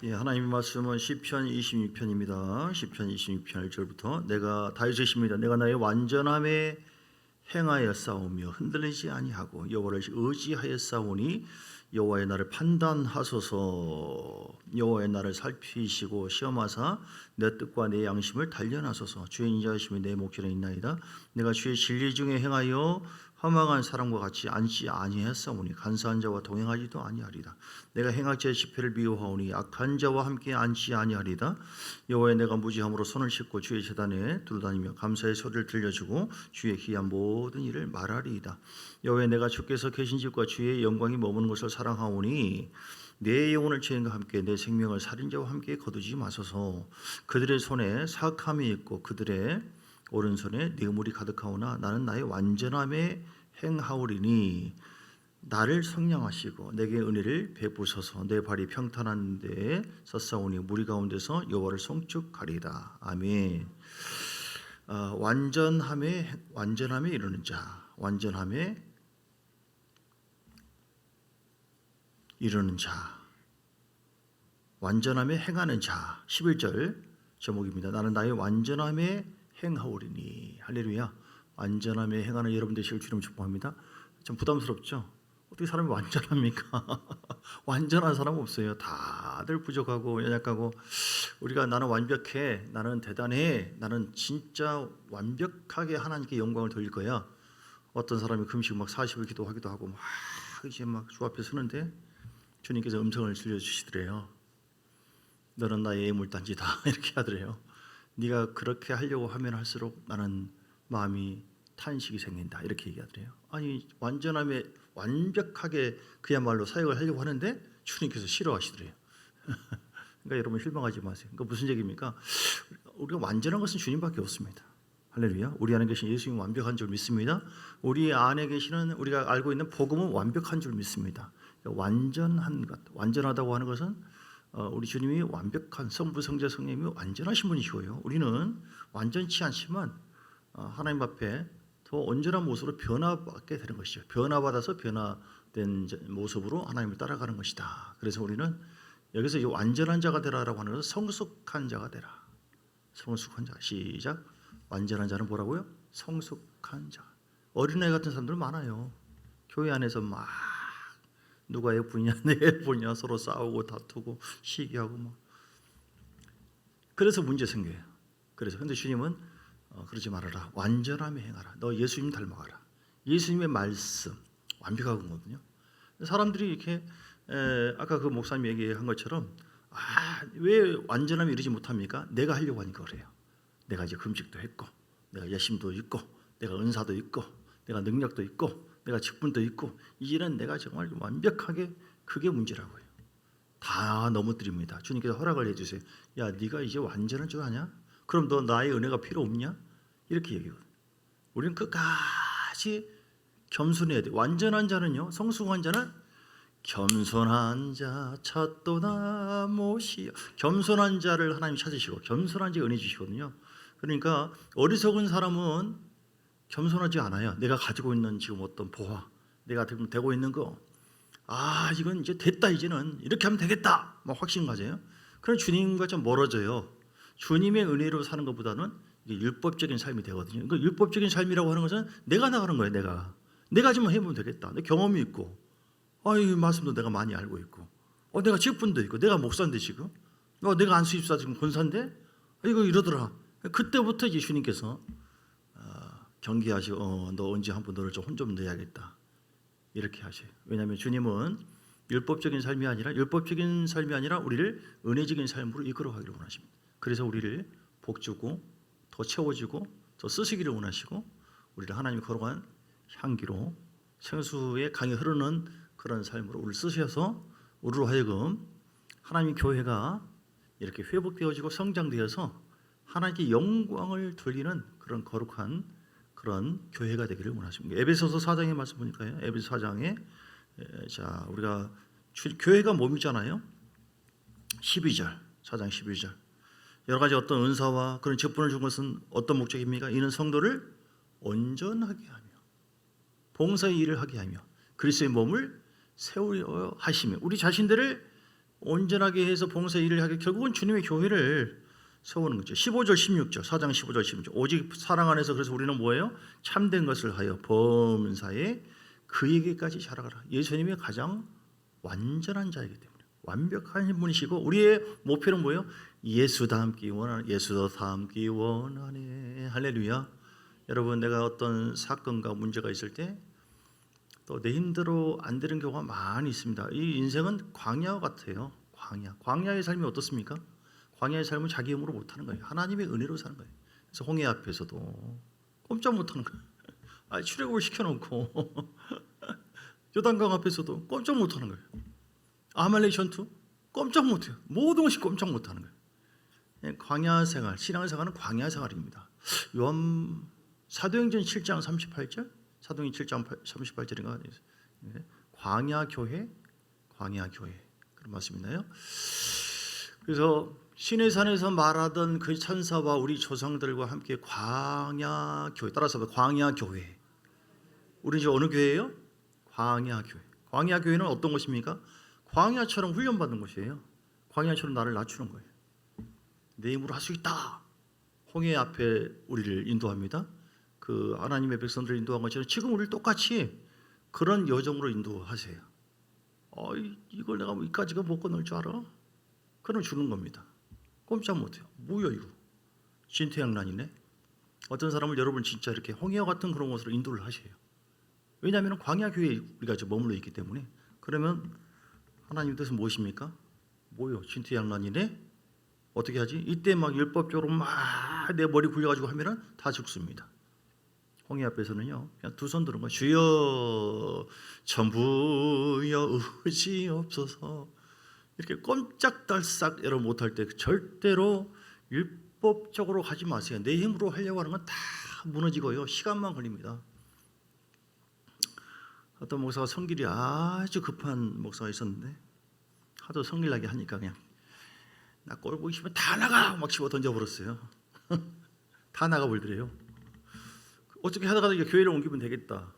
예, 하나님의 말씀은 시편 26편입니다. 시편 26편 1절부터 내가 다윗이십니다. 내가 나의 완전함에 행하여 싸우며 흔들리지 아니하고 여호와를 의지하여 싸우니 여호와의 나를 판단하소서. 여호와의 나를 살피시고 시험하사 내 뜻과 내 양심을 단련하소서. 주의 인자하심이 내 목전에 있나이다. 내가 주의 진리 중에 행하여 허망한 사람과 같이 앉지 아니하였사오니 간사한 자와 동행하지도 아니하리다. 내가 행악자의 집회를 미워하오니 악한 자와 함께 앉지 아니하리다. 여호와의 내가 무지함으로 손을 씻고 주의 제단에 두루다니며 감사의 소리를 들려주고 주의 기한 모든 일을 말하리이다. 여호와의 내가 주께서 계신 집과 주의 영광이 머무는 곳을 사랑하오니 내 영혼을 죄인과 함께 내 생명을 살인자와 함께 거두지 마소서. 그들의 손에 사악함이 있고 그들의 오른손에 뇌물이 가득하오나 나는 나의 완전함에 행하오리니 나를 성량하시고 내게 은혜를 베푸소서. 내 발이 평탄한 데에 섰사오니 무리 가운데서 여호와를 송축하리이다. 아멘. 완전함에 이르는 자, 완전함에 이르는 자, 완전함에 행하는 자. 11절 제목입니다. 나는 나의 완전함에 행하오리니. 할렐루야. 완전함에 행하는 여러분 되시길 주님 축복합니다. 좀 부담스럽죠? 어떻게 사람이 완전합니까? 완전한 사람 없어요. 다들 부족하고 연약하고 우리가 나는 완벽해, 나는 대단해, 나는 진짜 완벽하게 하나님께 영광을 돌릴 거야. 어떤 사람이 금식 막 40일 기도하기도 하고 막 이제 막 주 앞에 서는데 주님께서 음성을 들려주시더래요. 너는 나의 예물단지다 이렇게 하더래요. 네가 그렇게 하려고 하면 할수록 나는 마음이 탄식이 생긴다 이렇게 얘기하더래요. 아니 완전함에 완벽하게 그야말로 사역을 하려고 하는데 주님께서 싫어하시더래요. 그러니까 여러분 실망하지 마세요. 그러니까 무슨 얘기입니까? 우리가 완전한 것은 주님밖에 없습니다. 할렐루야. 우리 안에 계신 예수님은 완벽한 줄 믿습니다. 우리 안에 계시는 우리가 알고 있는 복음은 완벽한 줄 믿습니다. 완전한 것, 완전하다고 하는 것은 우리 주님이 완벽한 성부, 성자, 성령님이 완전하신 분이시고요. 우리는 완전치 않지만 하나님 앞에 더 온전한 모습으로 변화받게 되는 것이죠. 변화받아서 변화된 모습으로 하나님을 따라가는 것이다. 그래서 우리는 여기서 이 완전한 자가 되라라고 하는 것은 성숙한 자가 되라. 성숙한 자. 시작. 완전한 자는 뭐라고요? 성숙한 자. 어린아이 같은 사람들 많아요. 교회 안에서 막 누가 예쁘냐 내 예쁘냐 서로 싸우고 다투고 시기하고 막. 그래서 문제 생겨요. 그래서 근데 주님은 그러지 말아라. 완전함에 행하라. 너 예수님 닮아가라. 예수님의 말씀 완벽한 거거든요. 사람들이 이렇게 아까 그 목사님 얘기한 것처럼 왜 완전함에 이르지 못합니까? 내가 하려고 하니까 그래요. 내가 이제 금식도 했고 내가 예심도 있고 내가 은사도 있고 내가 능력도 있고 내가 직분도 있고 이제는 내가 정말 완벽하게 그게 문제라고요. 다 넘어뜨립니다. 주님께서 허락을 해주세요. 야 네가 이제 완전한 줄 아냐? 그럼 너 나의 은혜가 필요 없냐? 이렇게 얘기해요. 우리는 끝까지 겸손해야 돼. 완전한 자는요, 성숙한 자는 겸손한 자 찾도다 모시여. 겸손한 자를 하나님 찾으시고 겸손한 자 은혜 주시거든요. 그러니까 어리석은 사람은 겸손하지 않아요. 내가 가지고 있는 지금 어떤 보화, 내가 되고 있는 거, 이건 이제 됐다, 이제는 이렇게 하면 되겠다, 막 확신 가져요. 그럼 주님과 좀 멀어져요. 주님의 은혜로 사는 것보다는 이게 율법적인 삶이 되거든요. 그러니까 율법적인 삶이라고 하는 것은 내가 나가는 거예요. 내가 좀 해보면 되겠다. 내 경험이 있고, 이 말씀도 내가 많이 알고 있고, 내가 직분도 있고, 내가 목사인데 지금, 내가 안수집사 지금 권사인데, 이거 이러더라. 그때부터 이제 주님께서 경계하시고, 너 언제 한번 너를 좀 혼 좀 내야겠다. 이렇게 하셔요. 왜냐하면 주님은 율법적인 삶이 아니라 우리를 은혜적인 삶으로 이끌어가기를 원하십니다. 그래서 우리를 복주고 더 채워주고 더 쓰시기를 원하시고 우리를 하나님이 걸어간 향기로 생수의 강이 흐르는 그런 삶으로 우리를 쓰셔서 우리로 하여금 하나님 교회가 이렇게 회복되어지고 성장되어서 하나님께 영광을 돌리는 그런 거룩한 그런 교회가 되기를 원하십니다. 에베소서 4장의 말씀 보니까요. 에베소 4장에 우리가 교회가 몸이잖아요. 12절 4장 12절 여러 가지 어떤 은사와 그런 직분을 준 것은 어떤 목적입니까? 이는 성도를 온전하게 하며 봉사의 일을 하게 하며 그리스도의 몸을 세우려 하시며 우리 자신들을 온전하게 해서 봉사 일을 하게 결국은 주님의 교회를 세우는 거죠. 15절 16절 4장 15절 16절 오직 사랑 안에서 그래서 우리는 뭐예요? 참된 것을 하여 범사에 그에게까지 자라가라. 예수님이 가장 완전한 자이기 때문에 완벽한 분이시고 우리의 목표는 뭐예요? 예수 닮기 원하는 예수 닮기 원하네. 할렐루야. 여러분 내가 어떤 사건과 문제가 있을 때 또 내 힘대로 안 되는 경우가 많이 있습니다. 이 인생은 광야 같아요. 광야의 삶이 어떻습니까? 광야의 삶은 자기 힘으로 못하는 거예요. 하나님의 은혜로 사는 거예요. 그래서 홍해 앞에서도 꼼짝 못하는 거예요. 출애굽을 시켜놓고 요단강 앞에서도 꼼짝 못하는 거예요. 아말렉 전투 꼼짝 못해요. 모든 것이 꼼짝 못하는 거예요. 광야 생활, 신앙생활은 광야 생활입니다. 사도행전 7장 38절, 사도행전 7장 38절인가 광야 교회 그런 말씀이나요? 그래서 시내산에서 말하던 그 천사와 우리 조상들과 함께 광야 교회, 따라서 광야 교회. 우리 이제 어느 교회예요? 광야 교회. 광야 교회는 어떤 것입니까? 광야처럼 훈련받는 것이에요. 광야처럼 나를 낮추는 거예요. 내 힘으로 할 수 있다. 홍해 앞에 우리를 인도합니다. 그 하나님의 백성들을 인도한 것처럼 지금 우리를 똑같이 그런 여정으로 인도하세요. 이걸 내가 이까지가 못 건널 줄 알아? 그럼 죽는 겁니다. 꼼짝 못해요. 뭐야 이거? 진퇴양난이네. 어떤 사람을 여러분 진짜 이렇게 홍해와 같은 그런 곳으로 인도를 하셔요. 왜냐하면 광야 교회에 우리가 머물러 있기 때문에. 그러면 하나님 뜻은 무엇입니까? 뭐요? 진퇴양난이네. 어떻게 하지? 이때 막 율법적으로 막 내 머리 굴려가지고 하면은 다 죽습니다. 홍해 앞에서는요, 그냥 두 손 드는 거예요. 주여 전부여 의지없소서. 이렇게 꼼짝달싹 여러분 못할 때 절대로 율법적으로 하지 마세요. 내 힘으로 하려고 하는 건 다 무너지고요. 시간만 걸립니다. 어떤 목사가 성길이 아주 급한 목사가 있었는데 하도 성길나게 하니까 그냥 나 꼴 보기 싫으면 다 나가 막 집어 던져버렸어요. 다 나가버리더래요. 어떻게 하다가 교회를 옮기면 되겠다.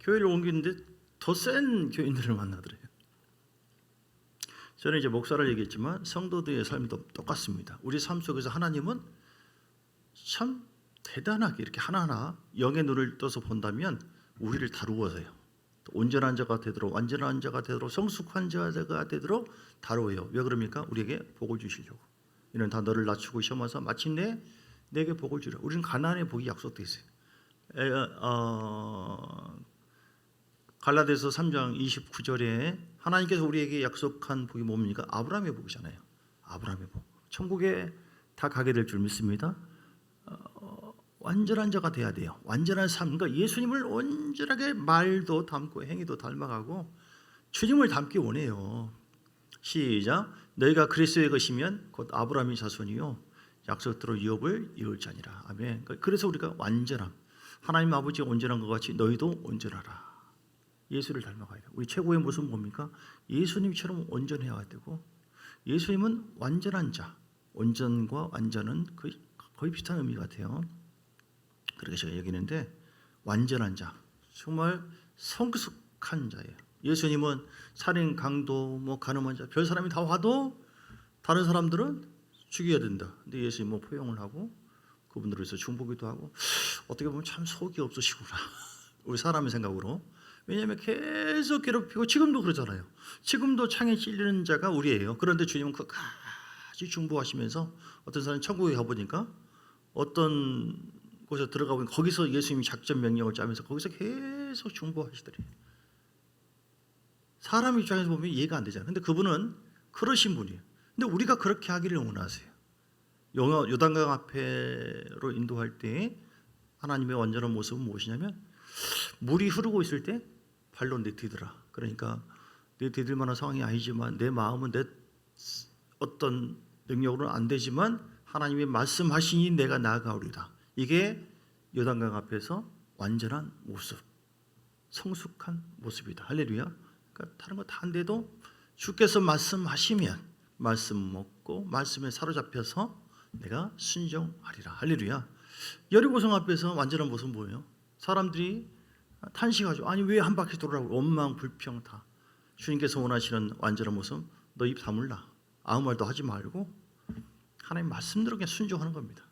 교회를 옮기는데 더 센 교인들을 만나더래요. 저는 이제 목사를 얘기했지만 성도들의 삶도 똑같습니다. 우리 삶 속에서 하나님은 참 대단하게 이렇게 하나하나 영의 눈을 떠서 본다면 우리를 다루어서요. 온전한 자가 되도록 완전한 자가 되도록 성숙한 자가 되도록 다루어요. 왜 그럽니까? 우리에게 복을 주시려고. 이는 다 너를 낮추고 시험하사 마침내 내게 복을 주라. 우리는 가나안의 복이 약속되어 있어요. 갈라디아서 3장 29절에 하나님께서 우리에게 약속한 복이 뭡니까? 아브라함의 복이잖아요. 아브라함의 복. 천국에 다 가게 될 줄 믿습니다. 완전한 자가 돼야 돼요. 완전한 삶. 그러니까 예수님을 온전하게 말도 닮고 행위도 닮아가고 주님을 닮기 원해요. 시작. 너희가 그리스도의 것이면 곧 아브라함의 자손이요 약속대로 유업을 이룰 자니라. 아멘. 그래서 우리가 완전함. 하나님 아버지가 온전한 것 같이 너희도 온전하라. 예수를 닮아가야 돼요. 우리 최고의 모습은 뭡니까? 예수님처럼 온전해야 되고 예수님은 완전한 자. 온전과 완전은 거의 비슷한 의미 같아요. 그렇게 제가 여기는데 완전한 자, 정말 성숙한 자예요. 예수님은 살인, 강도, 가늠한 자, 별 사람이 다 와도 다른 사람들은 죽여야 된다. 근데 예수님은 포용을 하고 그분들을 위해서 중보기도 하고 어떻게 보면 참 속이 없으시구나. 우리 사람의 생각으로. 왜냐하면 계속 괴롭히고 지금도 그러잖아요. 지금도 창에 찔리는 자가 우리예요. 그런데 주님은 끝까지 중보하시면서 어떤 사람이 천국에 가보니까 어떤 곳에 들어가 보니 거기서 예수님이 작전 명령을 짜면서 거기서 계속 중보하시더래요. 사람 입장에서 보면 이해가 안 되잖아요. 근데 그분은 그러신 분이에요. 근데 우리가 그렇게 하기를 원하세요. 요단강 앞에로 인도할 때 하나님의 완전한 모습은 무엇이냐면 물이 흐르고 있을 때 발로 내디디더라. 그러니까 내디딜 만한 상황이 아니지만 내 마음은 내 어떤 능력으로는 안 되지만 하나님의 말씀하시니 내가 나아가오리다. 이게 요단강 앞에서 완전한 모습, 성숙한 모습이다. 할렐루야. 그러니까 다른 거 다 안 돼도 주께서 말씀하시면 말씀 먹고 말씀에 사로잡혀서 내가 순종하리라. 할렐루야. 여리고성 앞에서 완전한 모습은 뭐예요? 사람들이 탄식하죠. 아니 왜 한 바퀴 돌으라고 원망 불평 다. 주님께서 원하시는 완전한 모습 너 입 다물라. 아무 말도 하지 말고 하나님 말씀대로 그냥 순종하는 겁니다.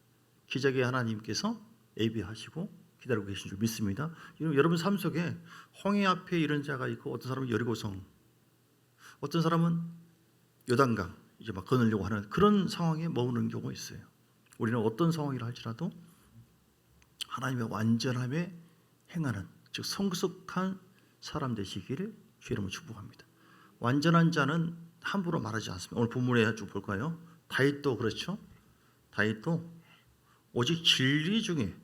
기적의 하나님께서 예비하시고 기다리고 계신 줄 믿습니다. 여러분 삶 속에 홍해 앞에 이런 자가 있고 어떤 사람은 여리고성, 어떤 사람은 요단강 이제 막 거느려고 하는 그런 상황에 머무는 경우가 있어요. 우리는 어떤 상황이라 할지라도 하나님의 완전함에 행하는 즉 성숙한 사람 되시기를 주의 이름으로 축복합니다. 완전한 자는 함부로 말하지 않습니다. 오늘 본문에 쭉 볼까요? 다윗도 그렇죠. 다윗도 오직 진리 중에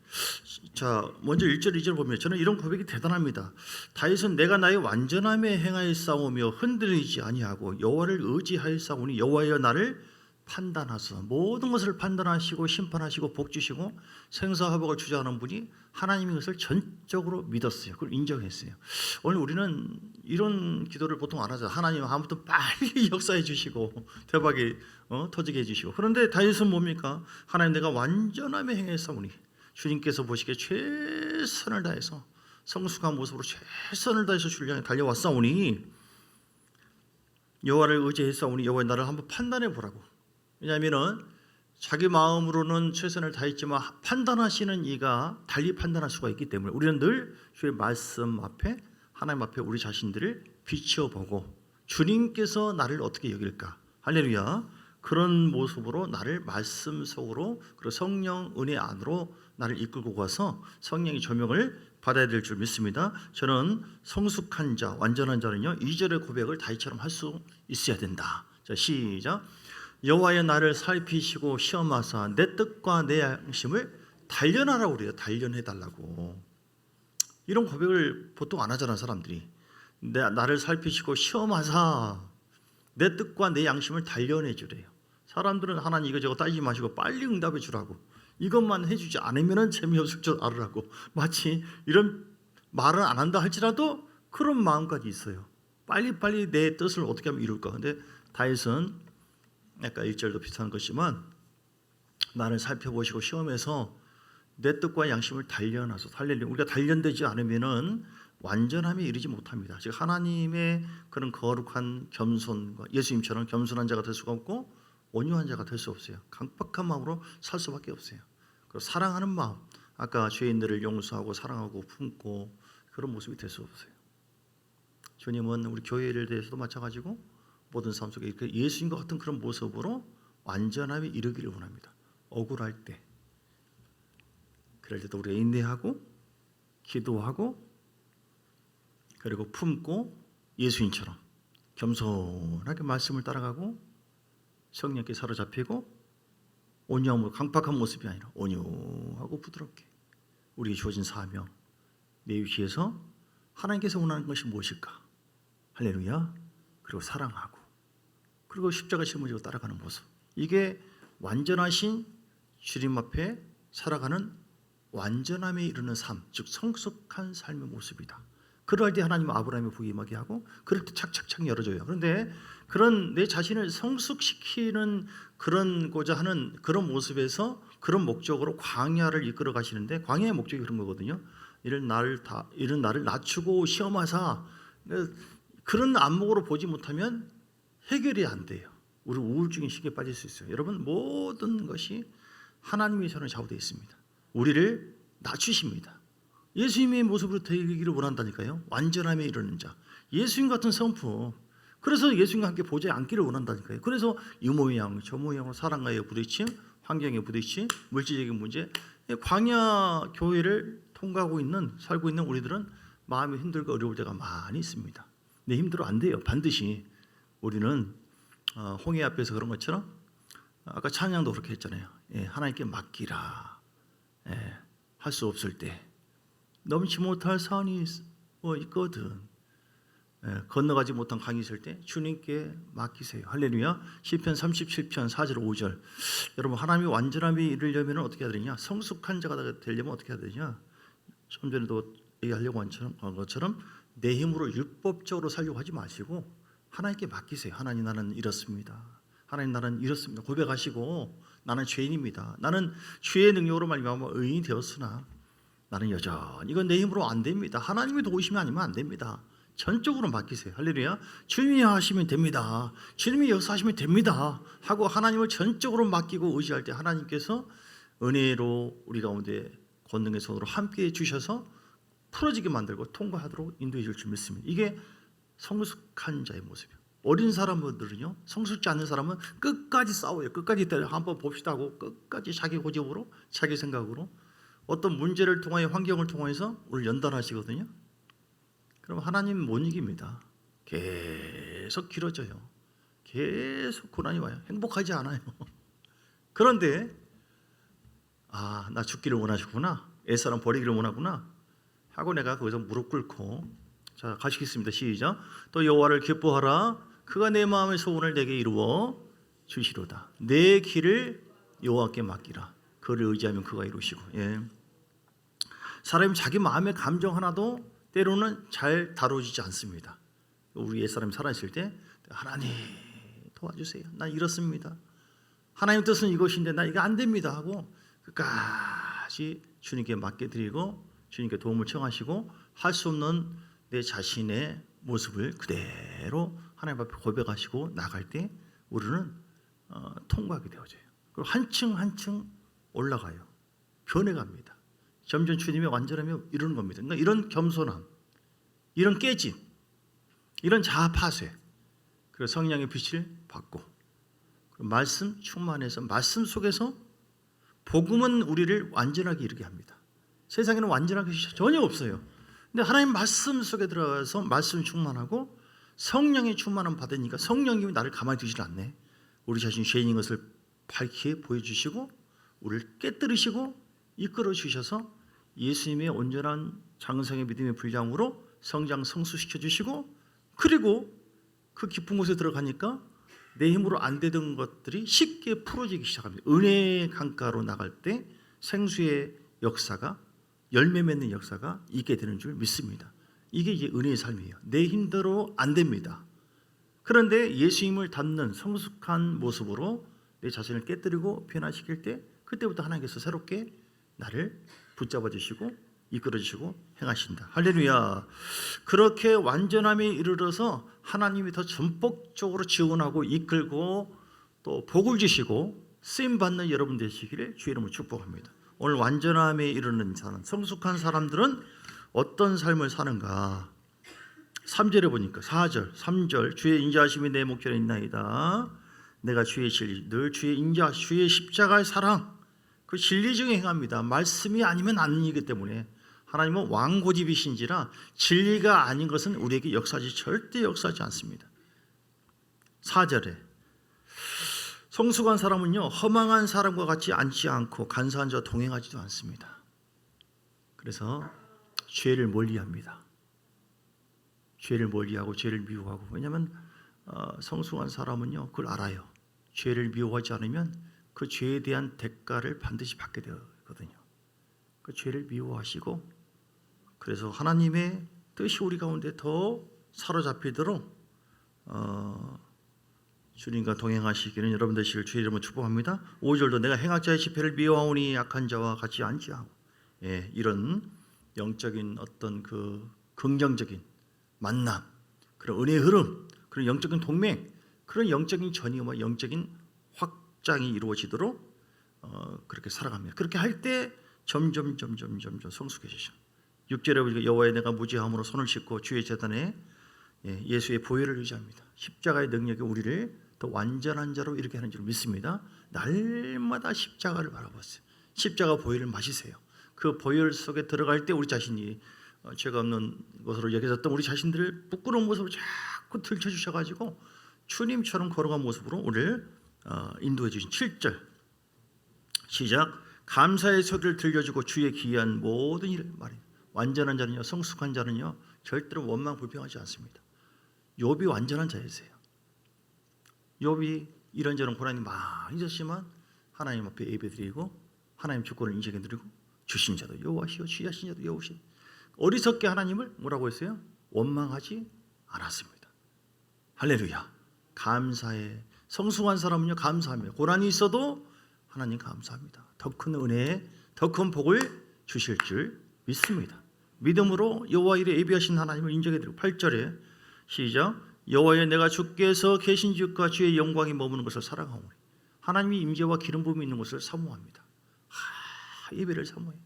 자 먼저 1절 2절 보면 저는 이런 고백이 대단합니다. 다윗은 내가 나의 완전함에 행하였사오며 흔들리지 아니하고 여호와를 의지하였사오니 여호와여 나를 판단하소서. 모든 것을 판단하시고 심판하시고 복주시고 생사화복을 주장하는 분이 하나님의 것을 전적으로 믿었어요. 그걸 인정했어요. 오늘 우리는 이런 기도를 보통 안 하죠. 하나님 아무튼 빨리 역사해 주시고 대박이 터지게 해주시고. 그런데 다윗은 뭡니까? 하나님 내가 완전함에 행했사오니 주님께서 보시기에 최선을 다해서 성숙한 모습으로 최선을 다해서 주를 향해 달려왔사오니 여호와를 의지했사오니 여호와 나를 한번 판단해 보라고. 왜냐하면은 자기 마음으로는 최선을 다했지만 판단하시는 이가 달리 판단할 수가 있기 때문에 우리는 늘 주의 말씀 앞에 하나님 앞에 우리 자신들을 비춰보고 주님께서 나를 어떻게 여길까. 할렐루야. 그런 모습으로 나를 말씀 속으로 그리고 성령 은혜 안으로 나를 이끌고 가서 성령의 조명을 받아야 될 줄 믿습니다. 저는 성숙한 자, 완전한 자는요 2절의 고백을 다윗처럼 할 수 있어야 된다. 자, 시작. 여호와여 나를 살피시고 시험하사 내 뜻과 내 양심을 단련하라고 그래요. 단련해달라고. 이런 고백을 보통 안 하잖아 사람들이. 나를 살피시고 시험하사 내 뜻과 내 양심을 단련해 주래요. 사람들은 하나님 이거저거 따지지 마시고 빨리 응답해 주라고. 이것만 해주지 않으면 재미없을 줄 알으라고. 마치 이런 말을 안 한다 할지라도 그런 마음까지 있어요. 빨리빨리 내 뜻을 어떻게 하면 이룰까. 근데 다윗은 아까 1절도 비슷한 것이지만 나를 살펴보시고 시험해서 내 뜻과 양심을 단련하소서. 할렐루야. 우리가 단련되지 않으면은 완전함에 이르지 못합니다. 즉 하나님의 그런 거룩한 겸손과 예수님처럼 겸손한 자가 될 수가 없고 온유한 자가 될 수 없어요. 강박한 마음으로 살 수밖에 없어요. 그리고 사랑하는 마음, 아까 죄인들을 용서하고 사랑하고 품고 그런 모습이 될 수 없어요. 주님은 우리 교회를 대해서도 마찬가지고 모든 삶 속에 예수님과 같은 그런 모습으로 완전함에 이르기를 원합니다. 억울할 때, 그럴 때도 우리가 인내하고 기도하고 그리고 품고 예수님처럼 겸손하게 말씀을 따라가고 성령께 사로잡히고 온유함으로 강박한 모습이 아니라 온유하고 부드럽게 우리에게 주어진 사명 내 위치에서 하나님께서 원하는 것이 무엇일까? 할렐루야. 그리고 사랑하고 그리고 십자가 짊어지고 따라가는 모습. 이게 완전하신 주님 앞에 살아가는 완전함에 이르는 삶, 즉 성숙한 삶의 모습이다. 그럴 때 하나님은 아브라함의 복이 임하게 하고 그럴 때 착착착 열어줘요. 그런데 그런 내 자신을 성숙시키는 그런고자 하는 그런 모습에서 그런 목적으로 광야를 이끌어 가시는데 광야의 목적이 그런 거거든요. 이런 나를 낮추고 시험하사 그런 안목으로 보지 못하면 해결이 안 돼요. 우리 우울증의 시기에 빠질 수 있어요. 여러분 모든 것이 하나님의 손에 좌우되어 있습니다. 우리를 낮추십니다. 예수님의 모습으로 되기를 원한다니까요. 완전함에 이르는 자. 예수님 같은 성품. 그래서 예수님과 함께 보좌에 앉기를 원한다니까요. 그래서 이 모양 저 모양으로 사랑과의 부딪힘, 환경의 부딪힘, 물질적인 문제. 광야 교회를 통과하고 있는 살고 있는 우리들은 마음이 힘들고 어려울 때가 많이 있습니다. 내 힘들어 안 돼요. 반드시 우리는 홍해 앞에서 그런 것처럼 아까 찬양도 그렇게 했잖아요. 하나님께 맡기라. 할 수 없을 때 넘지 못할 산이 있거든. 건너가지 못한 강이 있을 때 주님께 맡기세요. 할렐루야. 시편 37편 4절 5절. 여러분 하나님이 완전함에 이르려면 어떻게 해야 되냐? 성숙한 자가 되려면 어떻게 해야 되냐? 좀 전에도 얘기하려고 한 것처럼 내 힘으로 율법적으로 살려고 하지 마시고 하나님께 맡기세요. 하나님 나는 이렇습니다. 하나님 나는 이렇습니다. 고백하시고 나는 죄인입니다. 나는 주의 능력으로 말미암아 의인이 되었으나 나는 여전히 이건 내 힘으로 안 됩니다. 하나님의 도우심이 아니면 안 됩니다. 전적으로 맡기세요. 할렐루야. 주님이 하시면 됩니다. 주님이 역사하시면 됩니다 하고 하나님을 전적으로 맡기고 의지할 때 하나님께서 은혜로 우리 가운데 권능의 손으로 함께해 주셔서 풀어지게 만들고 통과하도록 인도해 줄 줄 믿습니다. 이게 성숙한 자의 모습이에요. 어린 사람들은요, 성숙지 않는 사람은 끝까지 싸워요. 끝까지 때려 한번 봅시다 하고 끝까지 자기 고집으로 자기 생각으로 어떤 문제를 통하여 환경을 통해서 오늘 연단하시거든요. 그럼 하나님 못 이깁니다. 계속 길어져요. 계속 고난이 와요. 행복하지 않아요. 그런데 나 죽기를 원하시구나, 애사람 버리기를 원하구나 하고 내가 거기서 무릎 꿇고, 자 가시겠습니다. 시작. 또 여호와를 기뻐하라. 그가 내 마음의 소원을 내게 이루어 주시로다. 내 길을 여호와께 맡기라. 그를 의지하면 그가 이루시고. 사람이 자기 마음의 감정 하나도 때로는 잘 다뤄지지 않습니다. 우리 옛사람이 살아있을 때 하나님 도와주세요. 난 이렇습니다. 하나님 뜻은 이것인데 나 이거 안 됩니다 하고 끝까지 주님께 맡겨드리고 주님께 도움을 청하시고 할 수 없는 내 자신의 모습을 그대로 하나님 앞에 고백하시고 나갈 때 우리는 통과하게 되어져요. 그리고 한층 한층 올라가요. 변해갑니다. 점점 주님의 완전함이 이루는 겁니다. 그러니까 이런 겸손함, 이런 깨짐, 이런 자아 파쇄, 그리고 성령의 빛을 받고 말씀 충만해서 말씀 속에서 복음은 우리를 완전하게 이루게 합니다. 세상에는 완전한 것이 전혀 없어요. 근데 하나님 말씀 속에 들어가서 말씀 충만하고 성령의 충만함 받으니까 성령님이 나를 가만히 두질 않네. 우리 자신이 죄인인 것을 밝히 보여주시고 우리를 깨뜨리시고 이끌어 주셔서 예수님의 온전한 장성의 믿음의 분량으로 성장 성수시켜 주시고, 그리고 그 깊은 곳에 들어가니까 내 힘으로 안 되던 것들이 쉽게 풀어지기 시작합니다. 은혜의 강가로 나갈 때 생수의 역사가, 열매 맺는 역사가 있게 되는 줄 믿습니다. 이게 이제 은혜의 삶이에요. 내 힘대로 안 됩니다. 그런데 예수님을 닮는 성숙한 모습으로 내 자신을 깨뜨리고 변화시킬 때 그때부터 하나님께서 새롭게 나를 붙잡아 주시고 이끌어 주시고 행하신다. 할렐루야. 그렇게 완전함에 이르러서 하나님이 더 전폭적으로 지원하고 이끌고 또 복을 주시고 쓰임 받는 여러분 되시기를 주의 이름으로 축복합니다. 오늘 완전함에 이르는 사람, 성숙한 사람들은 어떤 삶을 사는가? 3절에 보니까 4절, 3절 주의 인자하심이 내 목전에 있나이다. 내가 주의 진리, 늘 주의 인자, 주의 십자가의 사랑, 그 진리 중에 행합니다. 말씀이 아니면 아니기 때문에 하나님은 왕고집이신지라 진리가 아닌 것은 우리에게 절대 역사하지 않습니다. 4절에 성숙한 사람은요, 허망한 사람과 같이 앉지 않고 간사한 자와 동행하지도 않습니다. 그래서 죄를 멀리합니다. 죄를 멀리하고 죄를 미워하고, 왜냐하면 성숙한 사람은요 그걸 알아요. 죄를 미워하지 않으면 그 죄에 대한 대가를 반드시 받게 되거든요. 그 죄를 미워하시고, 그래서 하나님의 뜻이 우리 가운데 더 사로잡히도록 주님과 동행하시기는 여러분 되시길 주의 이름으로 축복합니다. 5절도 내가 행악자의 집회를 미워하오니 약한 자와 같이 앉지하고, 이런 영적인 어떤 그 긍정적인 만남, 그런 은혜의 흐름, 그런 영적인 동맹, 그런 영적인 전이와 영적인 확장이 이루어지도록 그렇게 살아갑니다. 그렇게 할 때 점점 성숙해지죠. 6절에 보니까 여호와의 내가 무지함으로 손을 씻고 주의 제단에 예수의 보혈을 의지합니다. 십자가의 능력이 우리를 더 완전한 자로 이렇게 하는 줄 믿습니다. 날마다 십자가를 바라보세요. 십자가 보혈을 마시세요. 그 보혈 속에 들어갈 때 우리 자신이 죄가 없는 것으로 여겨졌던 우리 자신들을 부끄러운 모습으로 자꾸 들춰주셔가지고 주님처럼 걸어간 모습으로 우리를 인도해 주신 7절 시작. 감사의 소리를 들려주고 주의 기이한 모든 일을 말해. 완전한 자는요, 성숙한 자는요 절대로 원망 불평하지 않습니다. 욥이 완전한 자였어요. 욥이 이런저런 고난이 많이 있었지만 하나님 앞에 예배드리고 하나님 주권을 인정해드리고 주신 자도 여호와시오 취하신 자도 여호와시오. 어리석게 하나님을 뭐라고 했어요? 원망하지 않았습니다. 할렐루야. 감사해. 성숙한 사람은요 감사합니다. 고난이 있어도 하나님 감사합니다. 더 큰 은혜, 더 큰 복을 주실 줄 믿습니다. 믿음으로 여호와 일에 예비하신 하나님을 인정해 드리고 8절에 시작. 여호와여 내가 주께서 계신 지역과 주의 영광이 머무는 것을 사랑하오니 하나님의 임재와 기름 부음이 있는 것을 사모합니다. 예배를 사모해.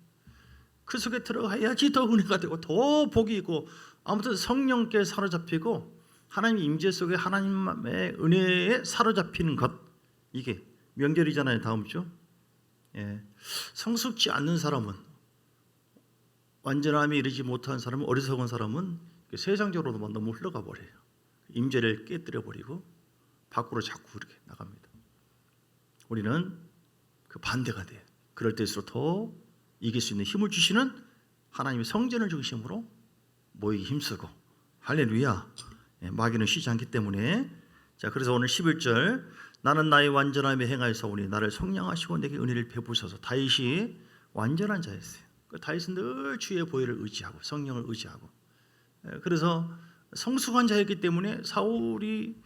그 속에 들어가야지 더 은혜가 되고 더 복이 있고 아무튼 성령께 사로잡히고 하나님의 임재 속에 하나님의 은혜에 사로잡히는 것, 이게 명절이잖아요. 다음 주. 성숙지 않는 사람은, 완전함에 이르지 못한 사람은, 어리석은 사람은 세상적으로만 너무 흘러가 버려요. 임재를 깨뜨려 버리고 밖으로 자꾸 이렇게 나갑니다. 우리는 그 반대가 돼요. 그럴 때일수록 더 이길 수 있는 힘을 주시는 하나님의 성전을 중심으로 모이기 힘쓰고, 할렐루야. 마귀는 쉬지 않기 때문에. 자, 그래서 오늘 11절 나는 나의 완전함에 행하여사오니 나를 성량하시고 내게 은혜를 베푸소서. 다윗이 완전한 자였어요. 다윗은 늘 주의 보혈을 의지하고 성령을 의지하고, 그래서 성숙한 자였기 때문에 사울이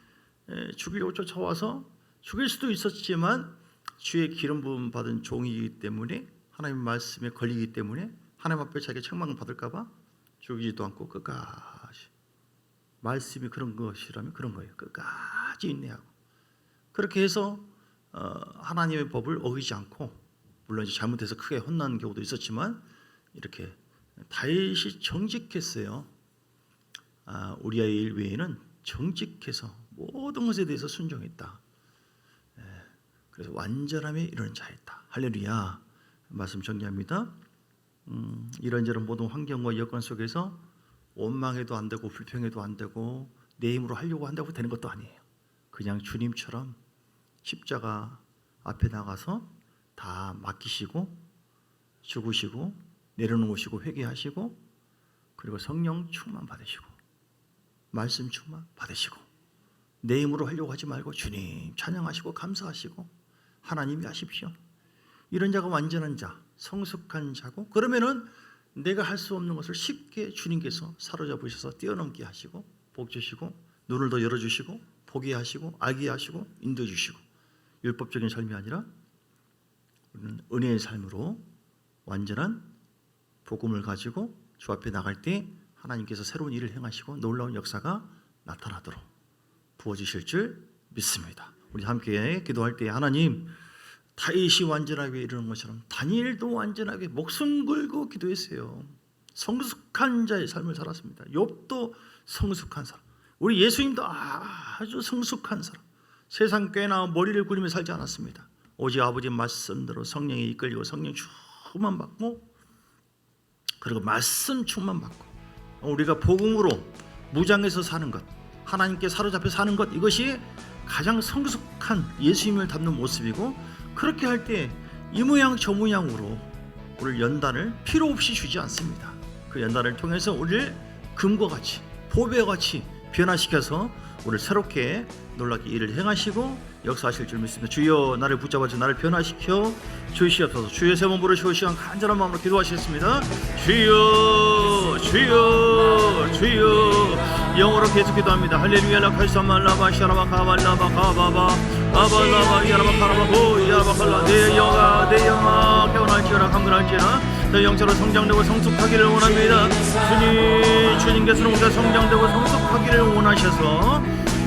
죽이려고 쫓아와서 죽일 수도 있었지만 주의 기름 부음 받은 종이기 때문에, 하나님의 말씀에 걸리기 때문에 하나님 앞에 자기가 책망을 받을까 봐 죽이지도 않고 끝까지, 말씀이 그런 것이라면 그런 거예요. 끝까지 인내하고, 그렇게 해서 하나님의 법을 어기지 않고, 물론 이제 잘못해서 크게 혼난 경우도 있었지만 이렇게 다윗이 정직했어요. 우리아의 일 외에는 정직해서 모든 것에 대해서 순종했다. 그래서 완전함에 이르는 자였다. 할렐루야. 말씀 정리합니다. 이런저런 모든 환경과 여건 속에서 원망해도 안 되고 불평해도 안 되고 내 힘으로 하려고 한다고 되는 것도 아니에요. 그냥 주님처럼 십자가 앞에 나가서 다 맡기시고 죽으시고 내려놓으시고 회개하시고, 그리고 성령 충만 받으시고 말씀 충만 받으시고, 내 힘으로 하려고 하지 말고 주님 찬양하시고 감사하시고 하나님이 하십시오. 이런 자가 완전한 자, 성숙한 자고, 그러면은 내가 할 수 없는 것을 쉽게 주님께서 사로잡으셔서 뛰어넘게 하시고 복 주시고 눈을 더 열어주시고 보게 하시고 알게 하시고 인도해 주시고, 율법적인 삶이 아니라 우리는 은혜의 삶으로 완전한 복음을 가지고 주 앞에 나갈 때 하나님께서 새로운 일을 행하시고 놀라운 역사가 나타나도록 부어주실 줄 믿습니다. 우리 함께 기도할 때, 하나님, 다윗이 완전하게 이루는 것처럼 다니엘도 완전하게 목숨 걸고 기도했어요. 성숙한 자의 삶을 살았습니다. 욥도 성숙한 사람, 우리 예수님도 아주 성숙한 사람, 세상 꾀나 머리를 굴리며 살지 않았습니다. 오직 아버지 말씀대로 성령에 이끌리고 성령 충만 받고, 그리고 말씀 충만 받고, 우리가 복음으로 무장해서 사는 것, 하나님께 사로잡혀 사는 것, 이것이 가장 성숙한 예수님을 닮는 모습이고, 그렇게 할 때 이 모양 저 모양으로 우리를 연단을 필요 없이 주지 않습니다. 그 연단을 통해서 우리를 금과 같이 보배와 같이 변화시켜서 우리를 새롭게 놀랍게 일을 행하시고 역사하실 줄 믿습니다. 주여 나를 붙잡아서 나를 변화시켜 주시옵소서. 주여 세 번 부르시고 시간 간절한 마음으로 기도하시겠습니다. 주여 주여 주여. 영어로 계속 기도합니다. 할렐루야 라카이사말라바 샤라바 가발라바 가바바 아발라바 야라바 카라바 호 야라바 칼라. 내 영아 깨어날지어라 강건할지어라. 내 영적으로 성장되고 성숙하기를 원합니다. 주님께서는 우리가 성장되고 성숙하기를 원하셔서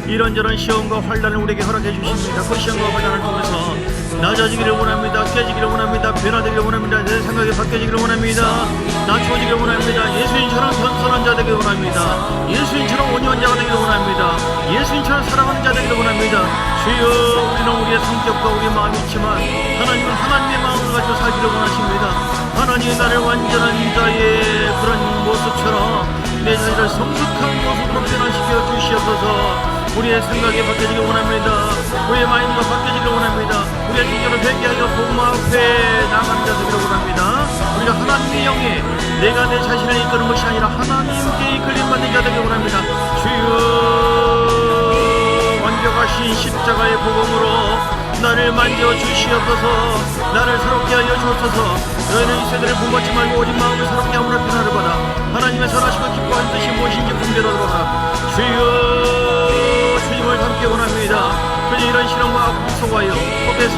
이런저런 시험과 환난을 우리에게 허락해 주십니다. 그 시험과 환난을 통해서 낮아지기를 원합니다. 깨지기를 원합니다. 변화되기를 원합니다. 내 생각이 바뀌어지기를 원합니다. 낮추어지기를 원합니다. 예수님처럼 겸손한 자 되기를 원합니다. 예수님처럼 온유한 자가 되기를 원합니다. 예수님처럼 사랑하는 자 되기를 원합니다. 주여, 우리는 우리의 성격과 우리의 마음이 있지만 하나님은 하나님의 마음을 가지고 살기를 원하십니다. 하나님이 나를 완전한 자의 그런 모습처럼 내 자신을 성숙한 모습으로 변화시켜 주시옵소서. 우리의 생각이 바뀌어지길 원합니다. 우리의 마음이 바뀌어지길 원합니다. 우리의 생각을 회개하여 복음 앞에 나가는 자 되기를 원합니다. 우리가 하나님의 영에 내가 내 자신을 이끄는 것이 아니라 하나님께 이끌림 받는 자 되기를 원합니다. 주여, 완벽하신 십자가의 복음으로 나를 만져 주시옵소서. 나를 새롭게 하여 주옵소서. 너희는 이 세대를 본받지 말고 오직 마음을 새롭게 함으로 변화를 받아 하나님의 선하시고 기뻐하는 뜻이 무엇인지 분별하도록 하라. 주여, 주님을 닮기 원합니다. 주님, 이런 실험과 아픔 속에서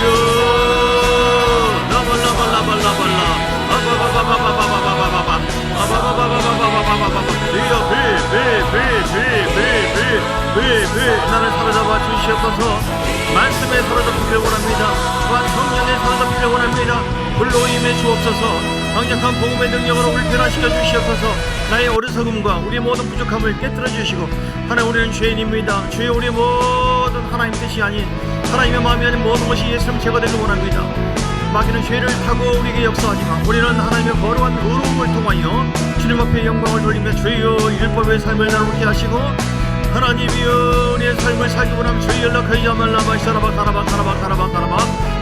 주여 라발라발라발라발라 아바바바바바바바바바바 아바바바바바바바바바바 주여 빌 나를 사로잡아 주시옵소서. 말씀에 사로잡히길 원합니다. 또한 성령에 사로잡히길 원합니다. 불로 임해 주옵소서. 강력한 복음의 능력으로 우리를 변화시켜 주시옵소서. 나의 어리석음과 우리의 모든 부족함을 깨뜨려 주시고 하나님 우리는 죄인입니다. 주여 우리의 모든 하나님 뜻이 아닌 하나님의 마음이 아닌 모든 것이 예수님 제거되길 원합니다. 마귀는 죄를 타고 우리에게 역사하지만 우리는 하나님의 거룩한 의로움을 통하여 주님 앞에 영광을 돌리며 주여 율법의 삶을 나누게 하시고 하나님이여 우리의 삶을 살기 원하면 주의 연락하지 말라바 사라바 가라바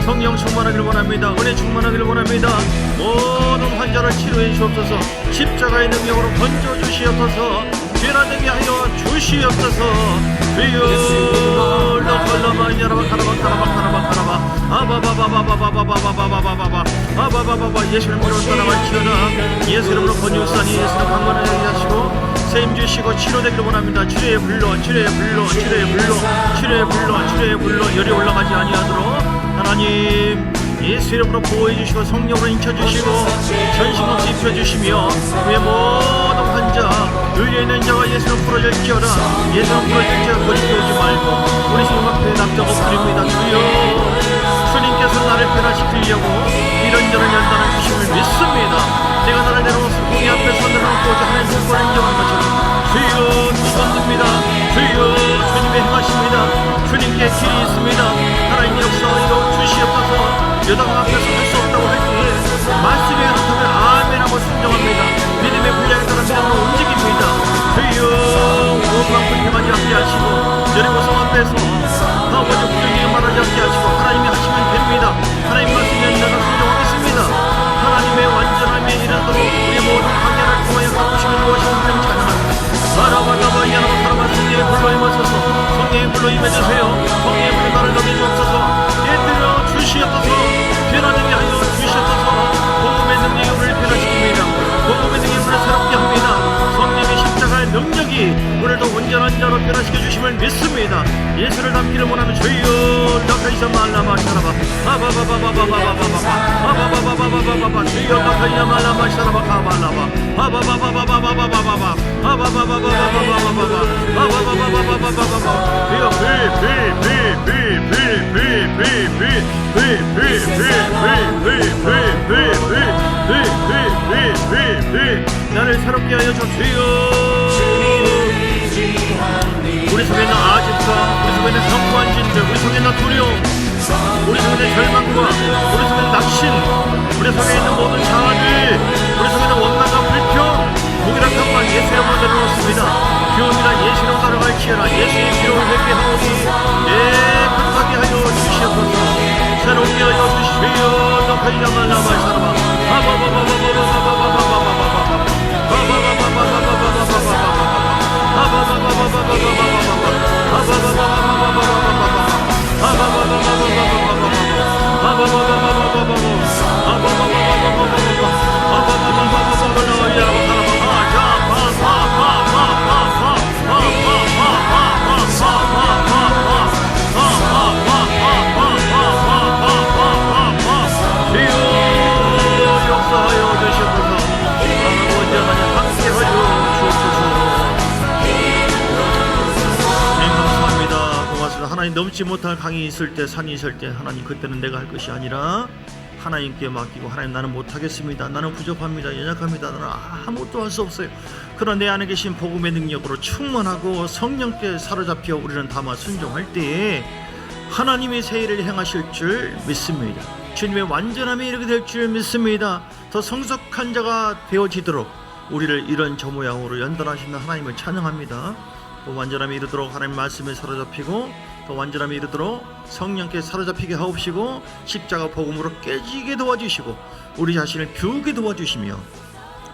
성령 충만하기를 원합니다. 은혜 충만하기를 원합니다. 모든 환자를 치료해 주옵소서. 십자가의 능력으로 건져 주시옵소서. 변화되게 하여 주시옵소서. 주여 라발라마 가라바 아바바바바바바바바바바바바바바바바 예수님으로 따라갈지어다. 예수 이름으로 번유사니 예수를 강건하게 하시고 세임 주시고 치료되기를 원합니다. 치료의 불로 열이 올라가지 아니하도록 하나님 예수 이름으로 보호해 주시고 성령으로 인쳐주시고 전신없이 입혀주시며 우리의 모든 환자 의뢰 있는 자가 예수를 풀어줄지어다. 예수를 풀어줄지어다. 거짓게 오지 말고 우리 주님 앞에 납작 엎드립니다. 주여 주님께서 나를 변화시키려고 이런저런 연단을 주심을 믿습니다. 내가 나를 내려놓고 공의 앞에 손을 얹고자 하나님 뜻과를 인정하는 것처럼 주여 주선듭니다. 주여 주님의 행하십니다. 주님께 길이 있습니다. 하나님 역사하여 주시옵소서. 여당 앞에서 할 수 없다고 할 때에 말씀에 그렇다면 아멘하고 순종합니다. 믿음의 분량에 따라 믿음으로 움직입니다. 주여 온갖 불평하지 않게 하시고 여리고성 앞에서 아버지 부정하게 말하지 않게 하시고 하나님이 하시면 됩니다. 하나님 말씀에 내가 순종하겠습니다. 하나님의 완전함에 이르도록 우리 모든 강야를 통하여 가꾸시는 무엇이고 하나님 찬양합니다. 바라바라바 야나바 사라바 성령의 불로 임하소서. 성령의 불로 임해주세요. 성령의 불로 나를 넘겨 주옵소서. 깨뜨려 주시옵소서. 변화되게 하여 주시옵소서. 복음의 능력이 우리를 변화시킵니다. 복음의 능력이 우리를 새롭게 합니다. 성령의 십자가의 능력 능력이 오늘도 온전한 자로 변화시켜 주심을 믿습니다. 예수를 닮기를 원하는 주여 낙하이사 말라마 샤라바 아바바바바바바바바바바바바바바바바 주여 낙하이사 말라마 샤라바 가발라바 아바바바바바바바바바바 아바바바바바바바바바바 아바바바바바바바바바 주여 나를 새롭게 하여 주시오. 우리 속에 있는 아집과 우리 속에 있는 성관진들, 우리 속에 있는 두려움, 우리 속에 있는 절망과 우리 속에 있는 낙심, 우리 속에 있는 모든 자아들, 우리 속에 있는 원망과 불평, 무기력한 말 예수 이름으로 내려놓습니다. 교훈이라 예수 이름으로 따라갈지어라. 예수의 피로 회개하오니 깨끗하게 하여 주시옵소서. 새롭게 하여 주시오. 너희가 말라말 사람아 넘지 못할 강이 있을 때, 산이 있을 때 하나님 그때는 내가 할 것이 아니라 하나님께 맡기고 하나님 나는 못하겠습니다. 나는 부족합니다. 연약합니다. 나는 아무것도 할 수 없어요. 그러나 내 안에 계신 복음의 능력으로 충만하고 성령께 사로잡혀 우리는 다만 순종할 때에 하나님이 새 일을 행하실 줄 믿습니다. 주님의 완전함이 이르게 될 줄 믿습니다. 더 성숙한 자가 되어지도록 우리를 이런 저 모양으로 연단하시는 하나님을 찬양합니다. 또 완전함이 이르도록 하나님 말씀에 사로잡히고 또 완전함이 이르도록 성령께 사로잡히게 하옵시고 십자가 복음으로 깨지게 도와주시고 우리 자신을 비우게 도와주시며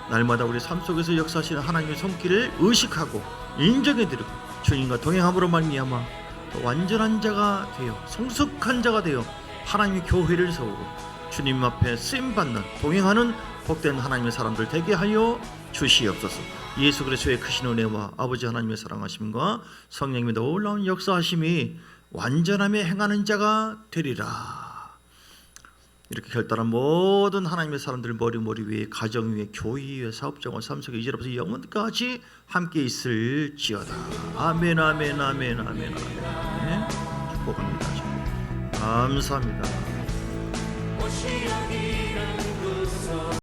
날마다 우리 삶 속에서 역사하시는 하나님의 손길을 의식하고 인정해드리고 주님과 동행함으로 말미암아 또 완전한 자가 되어 성숙한 자가 되어 하나님의 교회를 세우고 주님 앞에 쓰임받는 동행하는 복된 하나님의 사람들 되게 하여 주시옵소서. 예수 그리스도의 크신 은혜와 아버지 하나님의 사랑하심과 성령님의 놀라운 역사하심이 완전함에 행하는 자가 되리라. 이렇게 결단한 모든 하나님의 사람들 머리 위에 가정 위에 교회 위에 사업장과 삶 속에 이제로부터 영원까지 함께 있을지어다. 아멘 아멘 아멘 아멘 아멘. 축복합니다. 감사합니다.